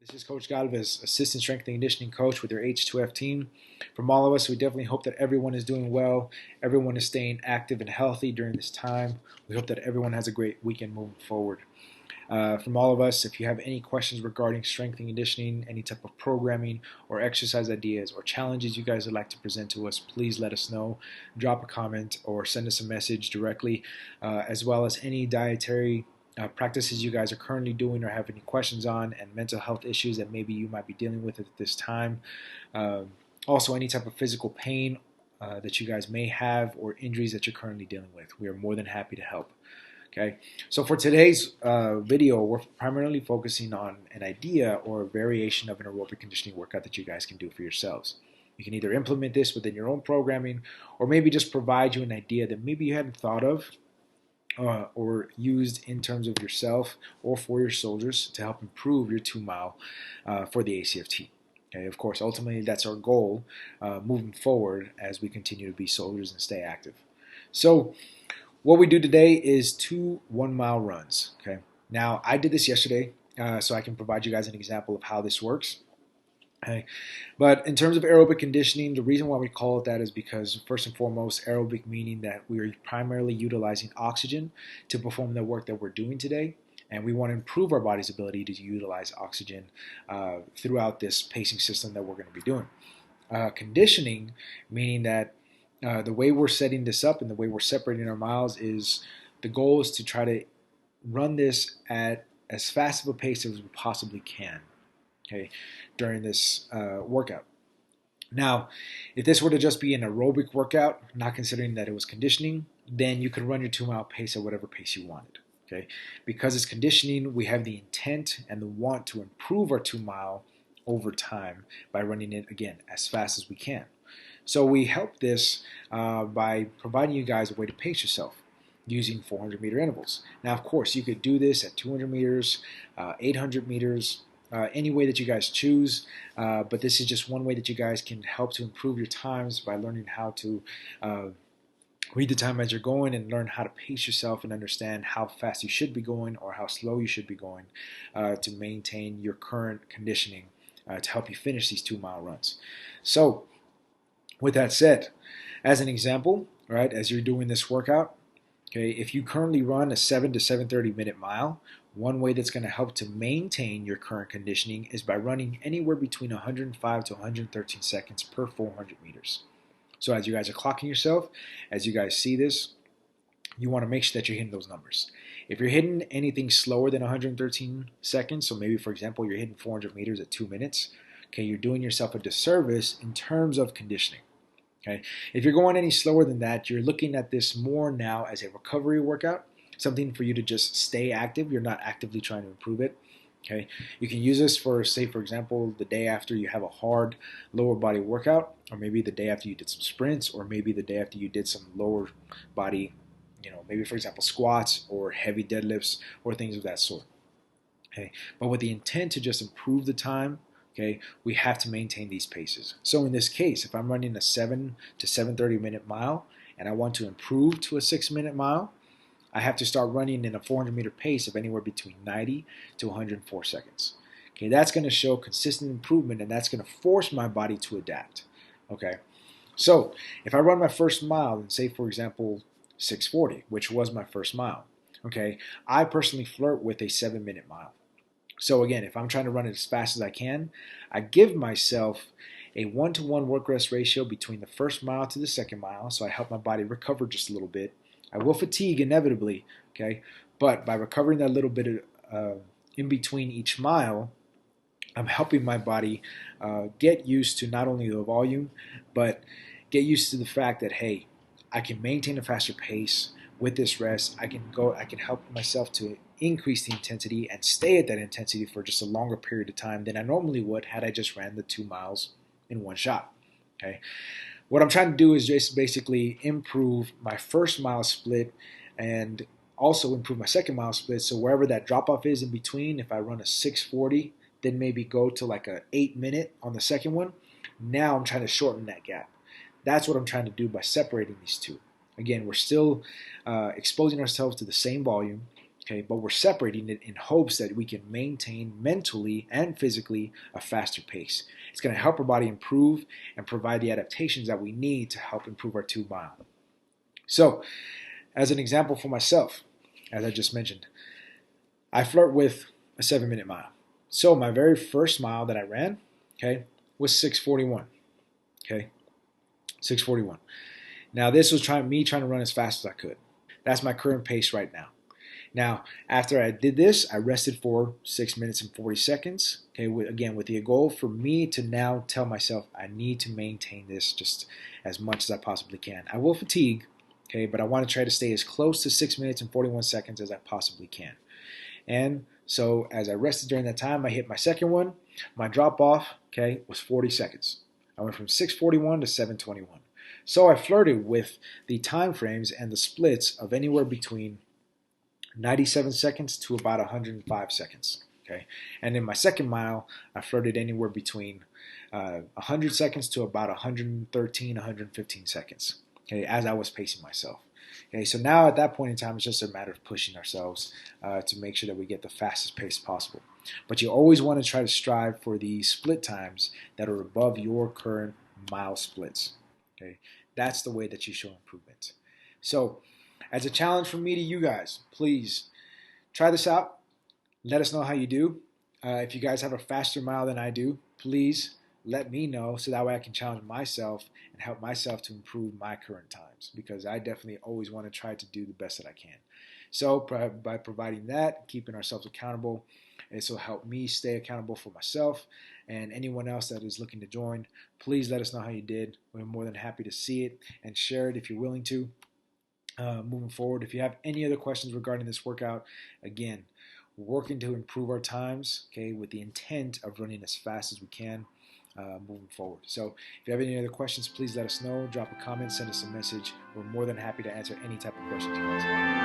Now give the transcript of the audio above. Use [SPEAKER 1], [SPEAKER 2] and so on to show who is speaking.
[SPEAKER 1] This is Coach Galvez, Assistant Strength and Conditioning Coach with your H2F team. From all of us, we definitely hope that everyone is doing well, everyone is staying active and healthy during this time. We hope that everyone has a great weekend moving forward. From all of us, if you have any questions regarding strength and conditioning, any type of programming or exercise ideas or challenges you guys would like to present to us, please let us know. Drop a comment or send us a message directly, as well as any dietary practices you guys are currently doing or have any questions on, and mental health issues that maybe you might be dealing with at this time. Also, any type of physical pain that you guys may have or injuries that you're currently dealing with. We are more than happy to help. Okay, so for today's video, we're primarily focusing on an idea or a variation of an aerobic conditioning workout that you guys can do for yourselves. You can either implement this within your own programming or maybe just provide you an idea that maybe you hadn't thought of or used in terms of yourself or for your soldiers to help improve your 2 mile for the ACFT. Okay, of course, ultimately that's our goal moving forward as we continue to be soldiers and stay active. So what we do today is 2 1-mile runs. Okay, now I did this yesterday, so I can provide you guys an example of how this works. Okay. But in terms of aerobic conditioning, the reason why we call it that is because, first and foremost, aerobic meaning that we are primarily utilizing oxygen to perform the work that we're doing today. And we want to improve our body's ability to utilize oxygen throughout this pacing system that we're going to be doing. Conditioning, meaning that the way we're setting this up and the way we're separating our miles is the goal is to try to run this at as fast of a pace as we possibly can. Okay, during this workout. Now, if this were to just be an aerobic workout, not considering that it was conditioning, then you could run your 2-mile pace at whatever pace you wanted. Okay, because it's conditioning, we have the intent and the want to improve our 2-mile over time by running it again as fast as we can. So we help this by providing you guys a way to pace yourself using 400-meter intervals. Now, of course, you could do this at 200 meters, 800 meters, any way that you guys choose, but this is just one way that you guys can help to improve your times by learning how to read the time as you're going and learn how to pace yourself and understand how fast you should be going or how slow you should be going to maintain your current conditioning to help you finish these 2-mile runs. So with that said, as an example, right, as you're doing this workout, okay, if you currently run a 7 to 7:30 minute mile, one way that's going to help to maintain your current conditioning is by running anywhere between 105 to 113 seconds per 400 meters. So as you guys are clocking yourself, as you guys see this, you want to make sure that you're hitting those numbers. If you're hitting anything slower than 113 seconds, so maybe for example you're hitting 400 meters at 2 minutes, okay, you're doing yourself a disservice in terms of conditioning. Okay, if you're going any slower than that, you're looking at this more now as a recovery workout, something for you to just stay active. You're not actively trying to improve it. Okay, you can use this for, say, for example, the day after you have a hard lower body workout, or maybe the day after you did some sprints, or maybe the day after you did some lower body, maybe for example squats or heavy deadlifts or things of that sort. Okay, but with the intent to just improve the time. Okay, we have to maintain these paces. So in this case, if I'm running a 7 to 7:30 minute mile and I want to improve to a 6-minute mile, I have to start running in a 400-meter pace of anywhere between 90 to 104 seconds. Okay, that's going to show consistent improvement, and that's going to force my body to adapt. Okay, so if I run my first mile and say, for example, 6:40, which was my first mile, okay, I personally flirt with a 7-minute mile. So again, if I'm trying to run it as fast as I can, I give myself a 1-to-1 work-rest ratio between the first mile to the second mile, so I help my body recover just a little bit. I will fatigue inevitably, okay, but by recovering that little bit in between each mile, I'm helping my body get used to not only the volume, but get used to the fact that, hey, I can maintain a faster pace with this rest. I can help myself to increase the intensity and stay at that intensity for just a longer period of time than I normally would had I just ran the 2 miles in one shot. Okay, what I'm trying to do is just basically improve my first mile split and also improve my second mile split. So wherever that drop off is in between, if I run a 6:40, then maybe go to like a 8-minute on the second one, now I'm trying to shorten that gap. That's what I'm trying to do by separating these two. Again, we're still exposing ourselves to the same volume. Okay, but we're separating it in hopes that we can maintain mentally and physically a faster pace. It's going to help our body improve and provide the adaptations that we need to help improve our 2 mile. So, as an example for myself, as I just mentioned, I flirt with a 7 minute mile. So, my very first mile that I ran, okay, was 6:41. Okay, 6:41. Now, this was me trying to run as fast as I could. That's my current pace right now. Now, after I did this, I rested for 6 minutes and 40 seconds. Okay, again, with the goal for me to now tell myself I need to maintain this just as much as I possibly can. I will fatigue, okay, but I want to try to stay as close to 6 minutes and 41 seconds as I possibly can. And so as I rested during that time, I hit my second one. My drop off, okay, was 40 seconds. I went from 6:41 to 7:21. So I flirted with the time frames and the splits of anywhere between 97 seconds to about 105 seconds. Okay, and in my second mile, I flirted anywhere between 100 seconds to about 113, 115 seconds. Okay, as I was pacing myself. Okay, so now at that point in time, it's just a matter of pushing ourselves to make sure that we get the fastest pace possible. But you always want to try to strive for the split times that are above your current mile splits. Okay, that's the way that you show improvement. So, as a challenge from me to you guys, please try this out. Let us know how you do. If you guys have a faster mile than I do, please let me know so that way I can challenge myself and help myself to improve my current times, because I definitely always want to try to do the best that I can. So by providing that, keeping ourselves accountable, this will help me stay accountable for myself and anyone else that is looking to join. Please let us know how you did. We're more than happy to see it and share it if you're willing to. Moving forward, if you have any other questions regarding this workout, again, working to improve our times, okay, with the intent of running as fast as we can moving forward. So if you have any other questions, please let us know. Drop a comment, send us a message. We're more than happy to answer any type of questions you guys have.